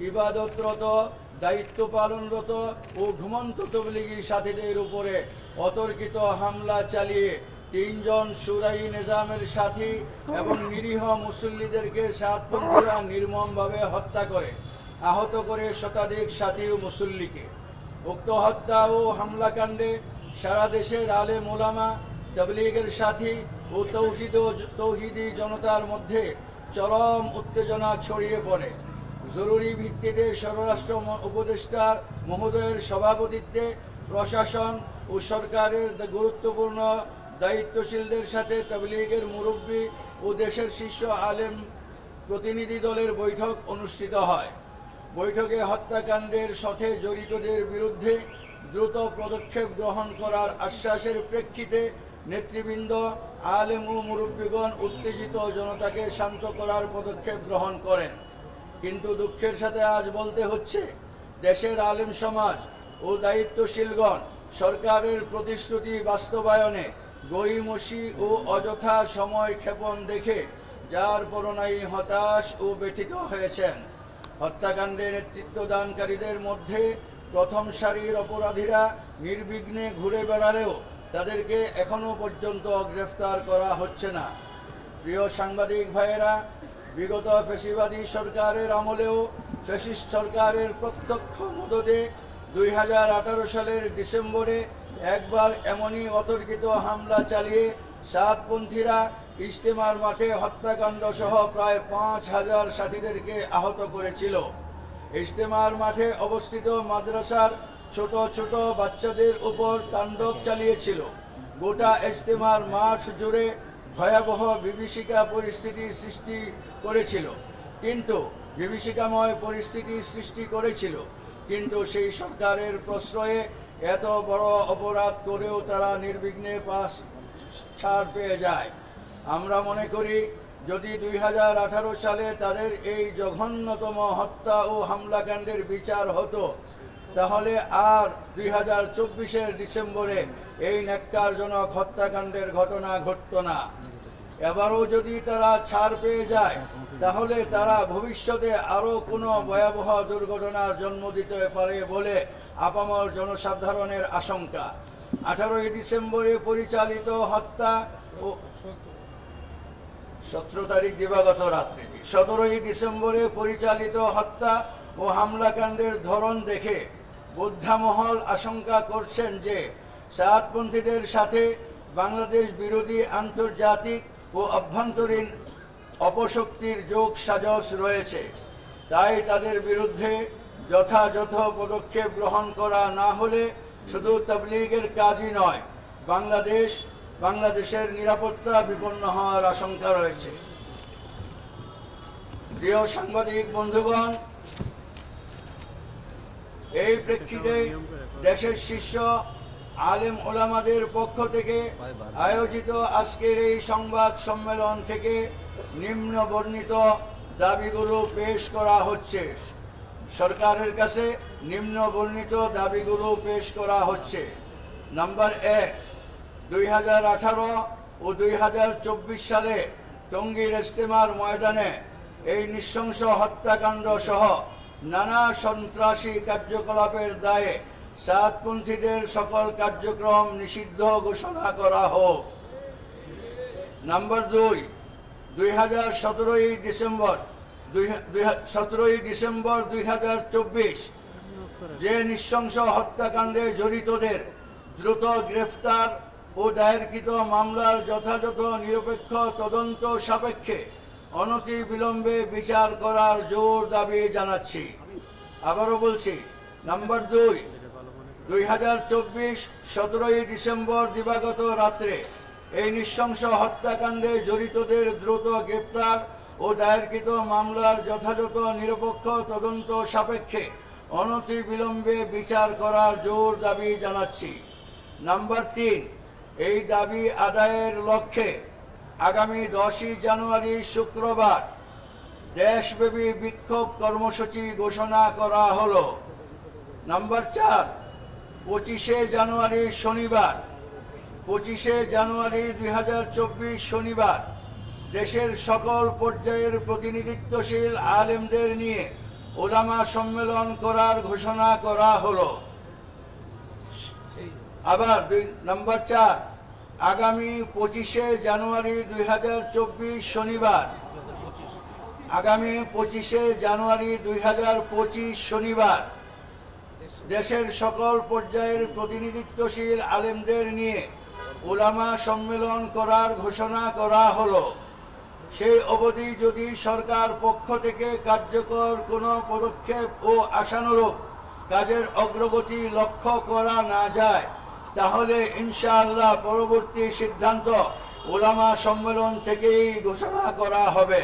ইবাদতরত, দায়িত্ব পালনরত ও ঘুমন্ত তবলিগি সাথীদের উপরে অতর্কিত হামলা চালিয়ে 3 জন সুরাই নিজামের সাথী এবং নিরীহ মুসল্লিদেরকে সাতপন্থীরা নির্মমভাবে হত্যা করে, আহত করে শতাধিক সাথী ও মুসল্লিকে। উক্ত হত্যা ও হামলাকাণ্ডে সারা দেশের আলেম ওলামা, তাবলীগের সাথী ও তৌহিদি জনতার মধ্যে চরম উত্তেজনা ছড়িয়ে পড়ে। জরুরি ভিত্তিতে স্বরাষ্ট্র উপদেষ্টার মহোদয়ের সভাপতিত্বে প্রশাসন ও সরকারের গুরুত্বপূর্ণ দায়িত্বশীলদের সাথে তাবলীগের মুরব্বী ও দেশের শীর্ষ আলেম প্রতিনিধি দলের বৈঠক অনুষ্ঠিত হয়। বৈঠকে হত্যাকাণ্ডের সাথে জড়িতদের বিরুদ্ধে দ্রুত পদক্ষেপ গ্রহণ করার আশ্বাসের প্রেক্ষিতে নেতৃবৃন্দ, আলেম ও মুরব্বীগণ উত্তেজিত জনতাকে শান্ত করার পদক্ষেপ গ্রহণ করেন। কিন্তু দুঃখের সাথে আজ বলতে হচ্ছে, দেশের আলেম সমাজ ও দায়িত্বশীলগণ সরকারের প্রতিশ্রুতি বাস্তবায়নে গড়িমসি ও অযথা সময় ক্ষেপণ দেখে যার পরনাই হতাশ ও ব্যথিত হয়েছেন। হত্যাকাণ্ডে নেতৃত্বদানকারীদের মধ্যে প্রথম সারির অপরাধীরা নির্বিঘ্নে ঘুরে বেড়ালেও তাদেরকে এখনো পর্যন্ত গ্রেফতার করা হচ্ছে না। প্রিয় সাংবাদিক ভাইয়েরা, বিগত ফ্যাসিবাদী সরকারের আমলেও ফ্যাসিস্ট সরকারের প্রত্যক্ষ মদদে 2018 সালের ডিসেম্বরে একবার এমনই অতর্কিত হামলা চালিয়ে সাতপন্থীরা ইজতেমার মাঠে হত্যাকাণ্ড সহ প্রায় 5000 সাথীদেরকে আহত করেছিল। ইজতেমার মাঠে অবস্থিত মাদ্রাসার ছোট ছোট বাচ্চাদের উপর তাণ্ডব চালিয়েছিল। গোটা ইজতেমার মাঠ জুড়ে ভয়াবহ বিভীষিকা পরিস্থিতি সৃষ্টি করেছিল। কিন্তু সেই সরকারের প্রশ্রয়ে এত বড় অপরাধ করেও তারা নির্বিঘ্নে ছাড় পেয়ে যায়। আমরা মনে করি, যদি 2018 সালে তাদের এই জঘন্যতম হত্যা ও হামলাকাণ্ডের বিচার হতো, তাহলে আর 2024-এর ডিসেম্বরে এই ন্যাক্কারজনক হত্যাকাণ্ডের ঘটনা ঘটত না। এবারও যদি তারা ছাড় পেয়ে যায়, তাহলে তারা ভবিষ্যতে আরও কোনো ভয়াবহ দুর্ঘটনার জন্ম দিতে পারে বলে আপামর জনসাধারণের আশঙ্কা। 18 ডিসেম্বরে পরিচালিত হত্যা ও 17 তারিখ দিবাগত রাত্রে 17 ডিসেম্বরে পরিচালিত হত্যা ও হামলাকাণ্ডের ধরন দেখে বোদ্ধামহল আশঙ্কা করছেন যে সাতপন্থীদের সাথে বাংলাদেশ বিরোধী আন্তর্জাতিক ও অভ্যন্তরীণ অপশক্তির যোগ সাজশ রয়েছে। তাই তাদের বিরুদ্ধে যথাযথ পদক্ষেপ গ্রহণ করা না হলে শুধু তাবলীগের কাজই নয়, বাংলাদেশের নিরাপত্তা বিপন্ন হওয়ার আশঙ্কা রয়েছে। প্রিয় সাংবাদিক বন্ধুগণ, এই প্রেক্ষিতে দেশের শীর্ষ আলেম ওলামাদের পক্ষ থেকে আয়োজিত আজকের এই সংবাদ সম্মেলন থেকে নিম্ন বর্ণিত দাবিগুলো পেশ করা হচ্ছে। সরকারের কাছে নিম্ন বর্ণিত দাবিগুলো পেশ করা হচ্ছে। নাম্বার 1, 2018 ও 2024 সালে টঙ্গীর ইজতেমার ময়দানে এই নৃশংস হত্যাকাণ্ড সহ নানা সন্ত্রাসী কার্যকলাপের দায়ে সাতপন্থীদের সকল কার্যক্রম নিষিদ্ধ ঘোষণা করা হোক। নাম্বার 2, 17 ডিসেম্বর 2024 যে নৃশংস হত্যাকাণ্ডে জড়িতদের দ্রুত গ্রেফতার ও দায়েরকৃত মামলার যথাযথ নিরপেক্ষ তদন্ত সাপেক্ষে অনতি বিলম্বে বিচার করার জোর দাবি জানাচ্ছি। আবারও বলছি, নাম্বার 2, 2024 17 ডিসেম্বর দিবাগত রাত্রে এই নৃশংস হত্যাকাণ্ডে জড়িতদের দ্রুত গ্রেপ্তার ও দায়েরকৃত মামলার যথাযথ নিরপেক্ষ তদন্ত সাপেক্ষে অনতি বিলম্বে বিচার করার জোর দাবি জানাচ্ছি। নাম্বার 3, এই দাবি আদায়ের লক্ষ্যে আগামী 10 জানুয়ারি শুক্রবার দেশব্যাপী বিক্ষোভ কর্মসূচি ঘোষণা করা হলো। নাম্বার 4, 25 জানুয়ারি শনিবার 2024 শনিবার দেশের সকল পর্যায়ের প্রতিনিধিত্বশীল আলেমদের নিয়ে উলামা সম্মেলন করার ঘোষণা করা হলো। আবার নাম্বার 4, আগামী 25শে জানুয়ারি 2024 শনিবার, আগামী 25শে জানুয়ারি 2025 শনিবার দেশের সকল পর্যায়ের প্রতিনিধিত্বশীল আলেমদের নিয়ে উলামা সম্মেলন করার ঘোষণা করা হলো। সেই অবধি যদি সরকার পক্ষ থেকে কার্যকর কোনো পদক্ষেপ ও আশানুরূপ কাজের অগ্রগতি লক্ষ্য করা না যায়, তাহলে ইনশাআল্লাহ পরবর্তী সিদ্ধান্ত উলামা সম্মেলন থেকেই ঘোষণা করা হবে।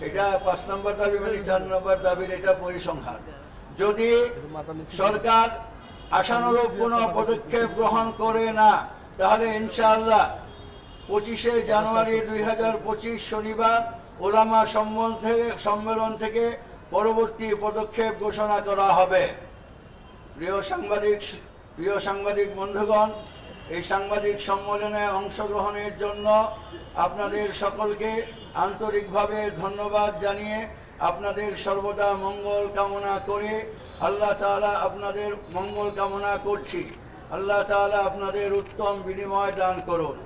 এটা 5 নম্বর দাবি, মানে 4 নম্বর দাবির এটা পরিসংখ্যান। যদি সরকার আশানুরূপ কোনো পদক্ষেপ গ্রহণ করে না, তাহলে ইনশাআল্লাহ 25শে জানুয়ারি 2025 শনিবার উলামা সম্মেলন থেকে পরবর্তী পদক্ষেপ ঘোষণা করা হবে। প্রিয় সাংবাদিক বন্ধুগণ, এই সাংবাদিক সম্মেলনে অংশগ্রহণের জন্য আপনাদের সকলকে আন্তরিকভাবে ধন্যবাদ জানিয়ে আপনাদের সর্বদা মঙ্গল কামনা করে আল্লাহ তাআলা আপনাদের মঙ্গল কামনা করছি। আল্লাহ তাআলা আপনাদের উত্তম বিনিময় দান করুন।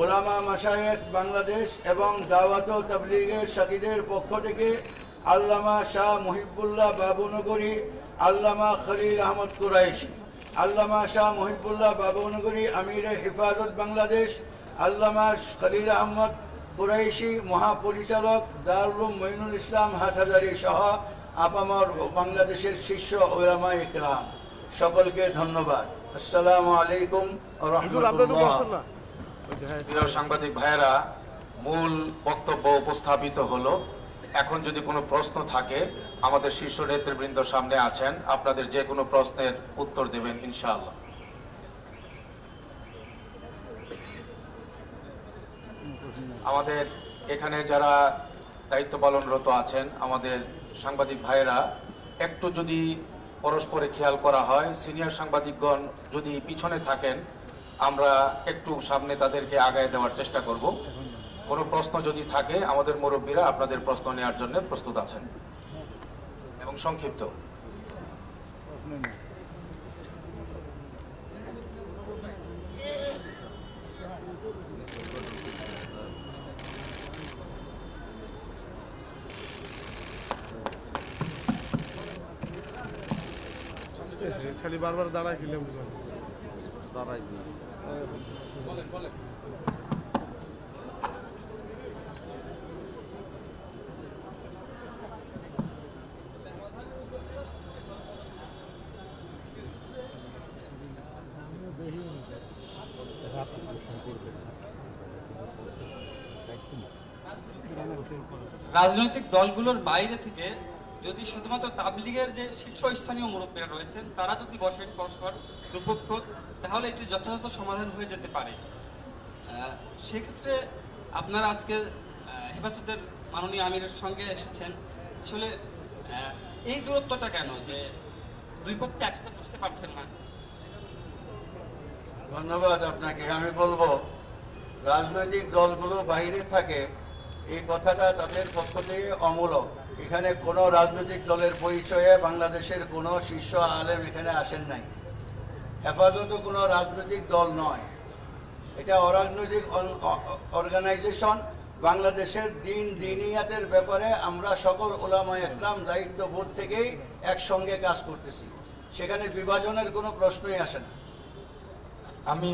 উলামা মাশায়েখ বাংলাদেশ এবং দাওয়াত ও তাবলীগের সাথীদের পক্ষ থেকে আল্লামা শাহ মুহিবুল্লাহ বাবুনগরী, আল্লামা খলিল আহমদ কুরাইশি, আল্লামা শাহ মুহিবুল্লাহ বাবুনগরী আমিরে হেফাজত বাংলাদেশ, আল্লামা খলিল আহমদ কুরাইশি মহাপরিচালক দারুল মঈনুল ইসলাম হাটহাজারী সহ আপামর বাংলাদেশের শীর্ষ উলামায়ে ইকরাম, সকলকে ধন্যবাদ। আসসালামু আলাইকুম ওয়া রাহমাতুল্লাহ। প্রিয় সাংবাদিক ভাইয়েরা, মূল বক্তব্য উপস্থাপিত হলো। এখন যদি কোনো প্রশ্ন থাকে, আমাদের শীর্ষ নেতৃবৃন্দ সামনে আছেন, আপনাদের যে কোনো প্রশ্নের উত্তর দেবেন ইনশাআল্লাহ। আমাদের এখানে যারা দায়িত্ব পালনরত আছেন, আমাদের সাংবাদিক ভাইয়েরা, একটু যদি পরস্পরে খেয়াল করা হয়, সিনিয়র সাংবাদিকগণ যদি পিছনে থাকেন, আমরা একটু সামনে তাদেরকে আগায় দেওয়ার চেষ্টা করব। কোনো প্রশ্ন যদি থাকে, আমাদের মুরব্বীরা আপনাদের প্রশ্ন নেওয়ার জন্য প্রস্তুত আছেন এবং সংক্ষিপ্ত। খালি বারবার দাঁড়াই কিনলাম দাঁড়াই রাজনৈতিক দলগুলোর বাইরে থেকে যদি শুধুমাত্র তাবলীগের যে শীর্ষস্থানীয় মুরব্বীরা রয়েছেন তারা যদি বসেন পরস্পর দুপক্ষ, তাহলে এটি যথাযথ সমাধান হয়ে যেতে পারে। সেক্ষেত্রে আপনারা আজকে হেফাজতের মাননীয় আমিরের সঙ্গে এসেছেন, আসলে এই দূরত্বটা কেন যে দুই পক্ষে একসাথে বসতে পারছেন না? ধন্যবাদ আপনাকে। আমি বলবো, রাজনৈতিক দলগুলো বাইরে থাকে এই কথাটা তাদের পক্ষ থেকে অমূলক। এখানে কোনো রাজনৈতিক দলের পরিচয়ে বাংলাদেশের কোনো শীর্ষ আলেম এখানে আসেন নাই। হেফাজতও কোনো রাজনৈতিক দল নয়, এটা অরাজনৈতিক অর্গানাইজেশন। বাংলাদেশের দিনিয়াতের ব্যাপারে আমরা সকল উলামায়ে ইকরাম দায়িত্ববোধ থেকেই একসঙ্গে কাজ করতেছি, সেখানে বিভাজনের কোনো প্রশ্নই আসে না। আমি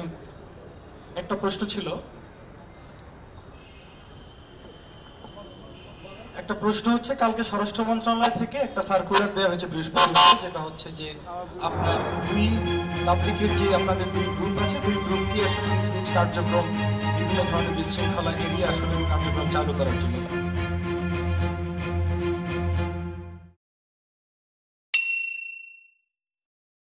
একটা প্রশ্ন ছিল, একটা প্রশ্ন হচ্ছে, কালকে স্বরাষ্ট্র মন্ত্রণালয় থেকে একটা সার্কুলার দেওয়া হয়েছে বৃহস্পতিবার, যেটা হচ্ছে যে আপনার দুই তাবলীগের যে আপনাদের দুই গ্রুপ আছে, দুই গ্রুপকে আসলে নিজ নিজ কার্যক্রম বিভিন্ন ধরনের বিশৃঙ্খলা এড়িয়ে আসলে কার্যক্রম চালু করার জন্য